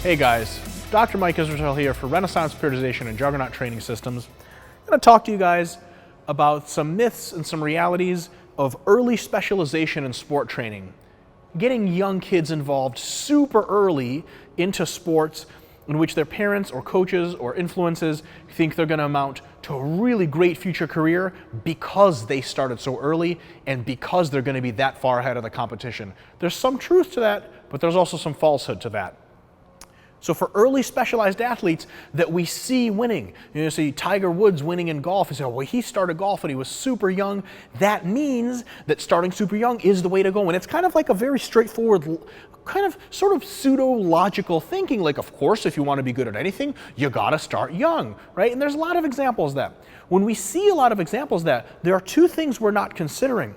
Hey guys, Dr. Mike Israetel here for Renaissance Periodization and Juggernaut Training Systems. I'm going to talk to you guys about some myths and some realities of early specialization in sport training. Getting young kids involved super early into sports in which their parents or coaches or influences think they're going to amount to a really great future career because they started so early and because they're going to be that far ahead of the competition. There's some truth to that, but there's also some falsehood to that. So for early specialized athletes that we see winning, you see Tiger Woods winning in golf, you say, well, he started golf when he was super young. That means that starting super young is the way to go. And it's kind of like a very straightforward, kind of sort of pseudo-logical thinking. Like, of course, if you want to be good at anything, you got to start young, right? And there's a lot of examples of that. When we see a lot of examples of that, there are two things we're not considering.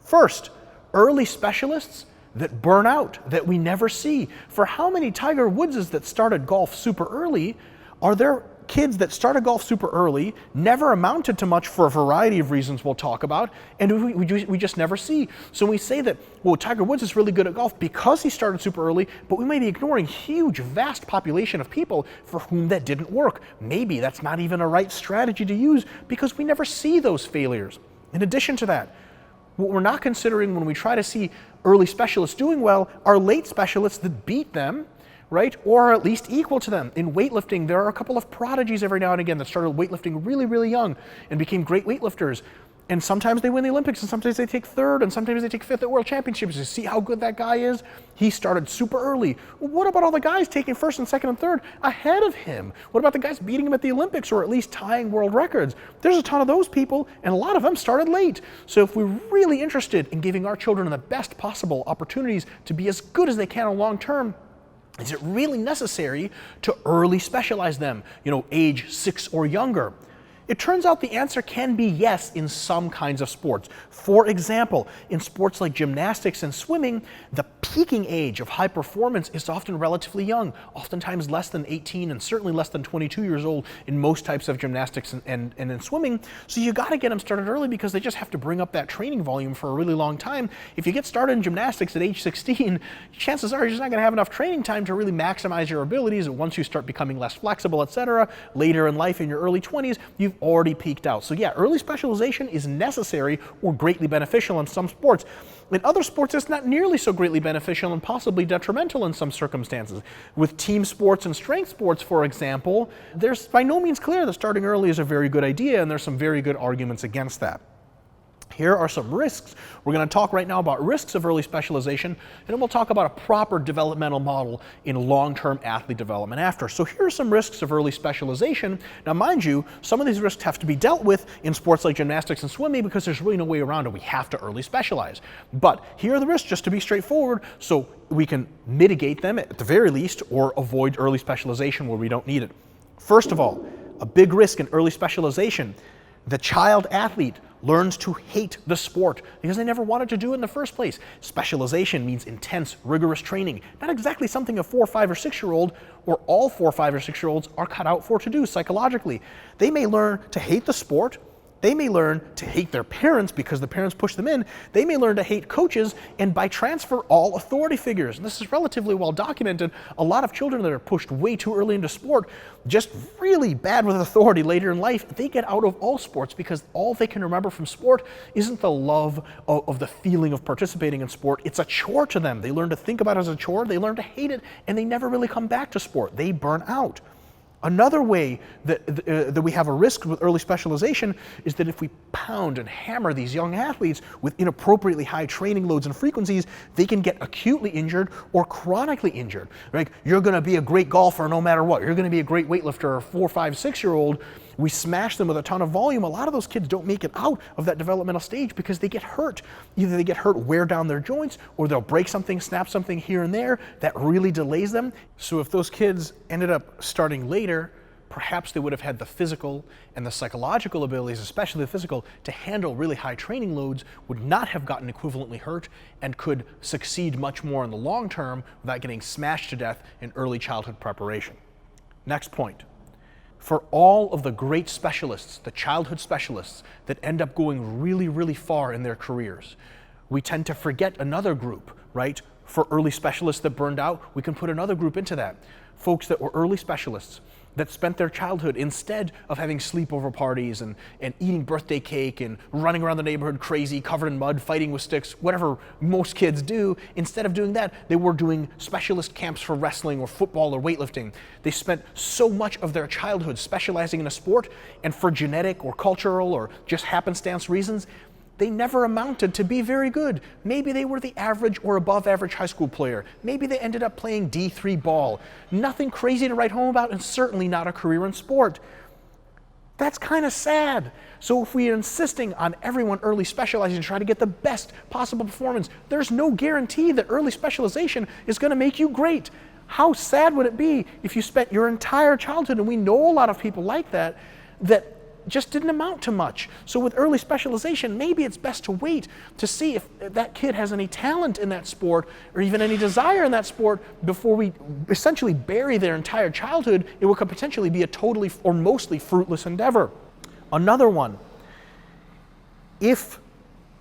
First, early specialists that burn out, that we never see. For how many Tiger Woodses that started golf super early, are there kids that started golf super early, never amounted to much for a variety of reasons we'll talk about, and we just never see. So we say that, well, Tiger Woods is really good at golf because he started super early, but we may be ignoring huge, vast population of people for whom that didn't work. Maybe that's not even a right strategy to use because we never see those failures. In addition to that, what we're not considering when we try to see early specialists doing well are late specialists that beat them, right, or are at least equal to them. In weightlifting, there are a couple of prodigies every now and again that started weightlifting really, really young and became great weightlifters. And sometimes they win the Olympics, and sometimes they take third, and sometimes they take fifth at World Championships. You see how good that guy is? He started super early. Well, what about all the guys taking first and second and third ahead of him? What about the guys beating him at the Olympics or at least tying world records? There's a ton of those people, and a lot of them started late. So if we're really interested in giving our children the best possible opportunities to be as good as they can on long term, is it really necessary to early specialize them, age 6 or younger? It turns out the answer can be yes in some kinds of sports. For example, in sports like gymnastics and swimming, the peaking age of high performance is often relatively young, oftentimes less than 18 and certainly less than 22 years old in most types of gymnastics and in swimming. So you got to get them started early because they just have to bring up that training volume for a really long time. If you get started in gymnastics at age 16, chances are you're just not going to have enough training time to really maximize your abilities. And once you start becoming less flexible, etc., later in life in your early 20s, you've already peaked out. So yeah, early specialization is necessary or greatly beneficial in some sports. In other sports, it's not nearly so greatly beneficial and possibly detrimental in some circumstances. With team sports and strength sports, for example, there's by no means clear that starting early is a very good idea, and there's some very good arguments against that. Here are some risks. We're going to talk right now about risks of early specialization, and then we'll talk about a proper developmental model in long-term athlete development after. So here are some risks of early specialization. Now, mind you, some of these risks have to be dealt with in sports like gymnastics and swimming because there's really no way around it. We have to early specialize. But here are the risks, just to be straightforward, so we can mitigate them at the very least or avoid early specialization where we don't need it. First of all, a big risk in early specialization: the child athlete learns to hate the sport because they never wanted to do it in the first place. Specialization means intense, rigorous training, not exactly something a 4, 5, or 6-year-old or all 4, 5, or 6-year-olds are cut out for to do psychologically. They may learn to hate the sport. They may learn to hate their parents because the parents push them in. They may learn to hate coaches and by transfer all authority figures. And this is relatively well documented. A lot of children that are pushed way too early into sport, just really bad with authority later in life, they get out of all sports because all they can remember from sport isn't the love of the feeling of participating in sport. It's a chore to them. They learn to think about it as a chore. They learn to hate it, and they never really come back to sport. They burn out. Another way that we have a risk with early specialization is that if we pound and hammer these young athletes with inappropriately high training loads and frequencies, they can get acutely injured or chronically injured. Like, you're going to be a great golfer no matter what. You're going to be a great weightlifter, or 4, 5, 6-year-old. We smash them with a ton of volume. A lot of those kids don't make it out of that developmental stage because they get hurt. Either they get hurt, wear down their joints, or they'll break something, snap something here and there. That really delays them. So if those kids ended up starting later, perhaps they would have had the physical and the psychological abilities, especially the physical, to handle really high training loads, would not have gotten equivalently hurt, and could succeed much more in the long term without getting smashed to death in early childhood preparation. Next point. For all of the great specialists, the childhood specialists that end up going really, really far in their careers, we tend to forget another group, right? For early specialists that burned out, we can put another group into that. Folks that were early specialists that spent their childhood, instead of having sleepover parties and eating birthday cake and running around the neighborhood crazy, covered in mud, fighting with sticks, whatever most kids do, instead of doing that, they were doing specialist camps for wrestling or football or weightlifting. They spent so much of their childhood specializing in a sport, and for genetic or cultural or just happenstance reasons, they never amounted to be very good. Maybe they were the average or above average high school player. Maybe they ended up playing D3 ball. Nothing crazy to write home about, and certainly not a career in sport. That's kind of sad. So if we are insisting on everyone early specializing to try to get the best possible performance, there's no guarantee that early specialization is going to make you great. How sad would it be if you spent your entire childhood, and we know a lot of people like that, that just didn't amount to much. So with early specialization, maybe it's best to wait to see if that kid has any talent in that sport or even any desire in that sport before we essentially bury their entire childhood in what could potentially be a totally or mostly fruitless endeavor. Another one, if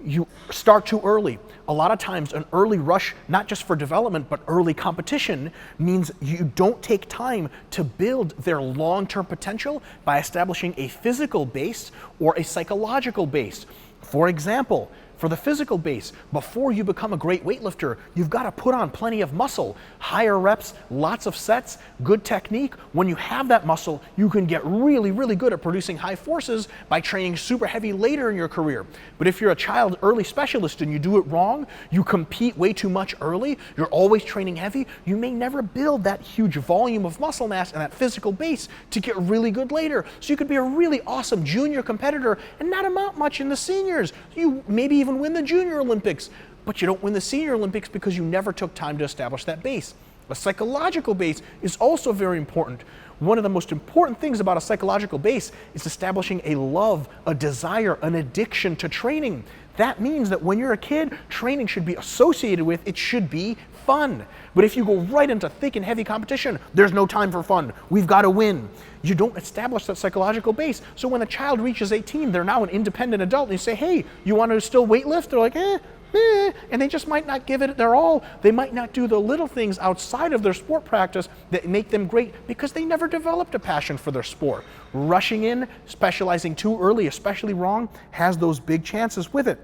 you start too early. A lot of times an early rush, not just for development, but early competition, means you don't take time to build their long-term potential by establishing a physical base or a psychological base. For example, for the physical base, before you become a great weightlifter, you've got to put on plenty of muscle, higher reps, lots of sets, good technique. When you have that muscle, you can get really, really good at producing high forces by training super heavy later in your career. But if you're a child early specialist and you do it wrong, you compete way too much early, you're always training heavy, you may never build that huge volume of muscle mass and that physical base to get really good later. So you could be a really awesome junior competitor and not amount much in the seniors. You maybe even win the Junior Olympics, but you don't win the Senior Olympics because you never took time to establish that base. A psychological base is also very important. One of the most important things about a psychological base is establishing a love, a desire, an addiction to training. That means that when you're a kid, training should be associated with, it should be fun. But if you go right into thick and heavy competition, there's no time for fun. We've got to win. You don't establish that psychological base. So when a child reaches 18, they're now an independent adult, and you say, hey, you want to still weightlift? They're like, and they just might not give it their all. They might not do the little things outside of their sport practice that make them great because they never developed a passion for their sport. Rushing in, specializing too early, especially wrong, has those big chances with it.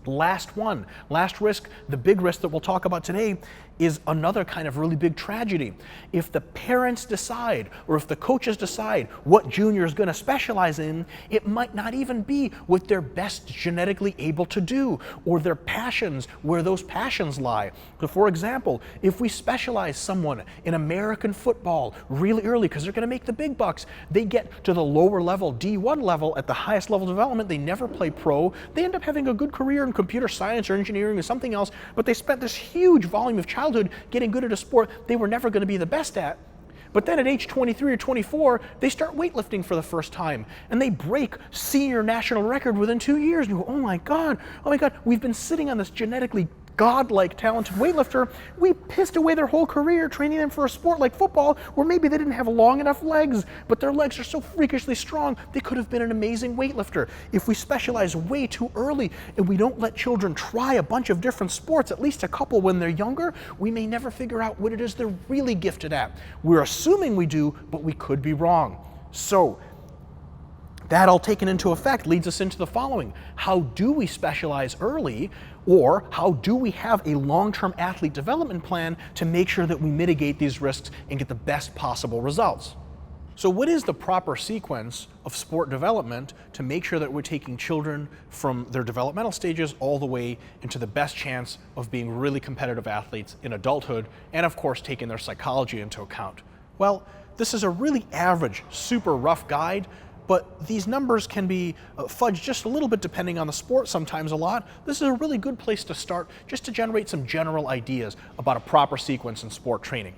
Last one, last risk, the big risk that we'll talk about today is another kind of really big tragedy. If the parents decide, or if the coaches decide what junior is going to specialize in, it might not even be what they're best genetically able to do, or their passions, where those passions lie. So for example, if we specialize someone in American football really early, because they're going to make the big bucks, they get to the lower level, D1 level, at the highest level of development, they never play pro, they end up having a good career in computer science or engineering or something else, but they spent this huge volume of childhood getting good at a sport they were never going to be the best at. But then at age 23 or 24, they start weightlifting for the first time, and they break senior national record within 2 years. And you go, oh my God, we've been sitting on this genetically godlike talented weightlifter. We pissed away their whole career training them for a sport like football, where maybe they didn't have long enough legs, but their legs are so freakishly strong, they could have been an amazing weightlifter. If we specialize way too early and we don't let children try a bunch of different sports, at least a couple when they're younger, we may never figure out what it is they're really gifted at. We're assuming we do, but we could be wrong. So that all taken into effect leads us into the following. How do we specialize early, or how do we have a long-term athlete development plan to make sure that we mitigate these risks and get the best possible results? So what is the proper sequence of sport development to make sure that we're taking children from their developmental stages all the way into the best chance of being really competitive athletes in adulthood, and of course taking their psychology into account? Well, this is a really average, super rough guide, but these numbers can be fudged just a little bit depending on the sport, sometimes a lot. This is a really good place to start just to generate some general ideas about a proper sequence in sport training.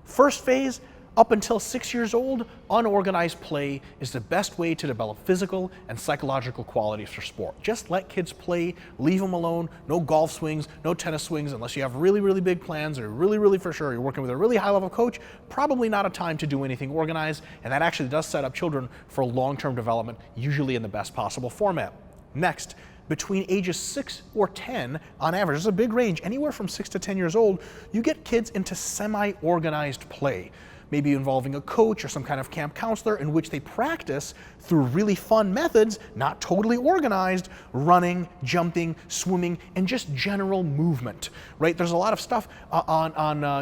First phase, up until 6 years old, unorganized play is the best way to develop physical and psychological qualities for sport. Just let kids play, leave them alone, no golf swings, no tennis swings, unless you have really, really big plans or really for sure you're working with a really high-level coach, probably not a time to do anything organized, and that actually does set up children for long-term development, usually in the best possible format. Next, between ages 6 or 10, on average, there's a big range, anywhere from 6 to 10 years old, you get kids into semi-organized play, maybe involving a coach or some kind of camp counselor, in which they practice through really fun methods, not totally organized, running, jumping, swimming, and just general movement, right? There's a lot of stuff on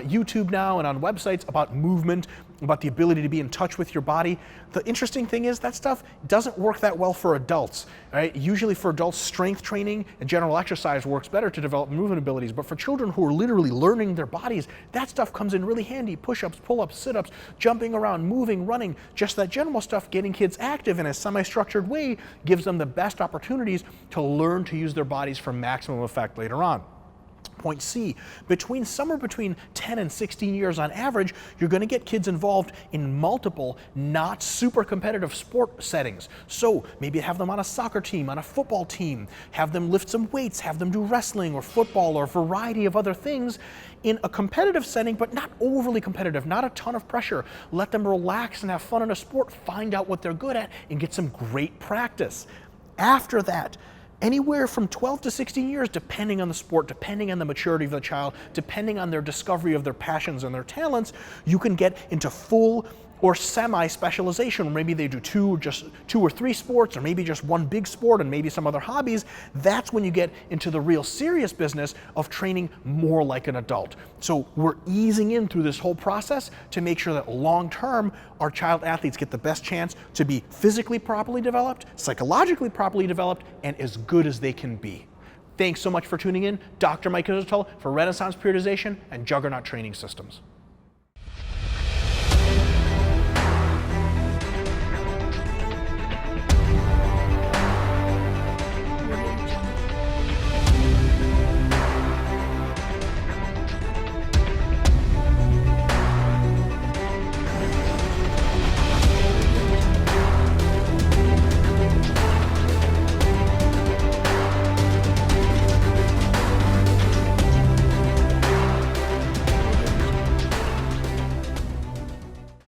YouTube now and on websites about movement, about the ability to be in touch with your body. The interesting thing is that stuff doesn't work that well for adults, right? Usually for adults, strength training and general exercise works better to develop movement abilities, but for children who are literally learning their bodies, that stuff comes in really handy. Push-ups, pull-ups, sit-ups, jumping around, moving, running, just that general stuff, getting kids active in a semi-structured way gives them the best opportunities to learn to use their bodies for maximum effect later on. Point C, somewhere between 10 and 16 years on average, you're going to get kids involved in multiple, not super competitive sport settings. So maybe have them on a soccer team, on a football team, have them lift some weights, have them do wrestling or football or a variety of other things in a competitive setting, but not overly competitive, not a ton of pressure. Let them relax and have fun in a sport, find out what they're good at, and get some great practice. After that, anywhere from 12 to 16 years, depending on the sport, depending on the maturity of the child, depending on their discovery of their passions and their talents, you can get into full or semi-specialization. Maybe they do two or three sports, or maybe just one big sport and maybe some other hobbies. That's when you get into the real serious business of training more like an adult. So we're easing in through this whole process to make sure that long-term our child athletes get the best chance to be physically properly developed, psychologically properly developed, and as good as they can be. Thanks so much for tuning in. Dr. Mike Israetel for Renaissance Periodization and Juggernaut Training Systems.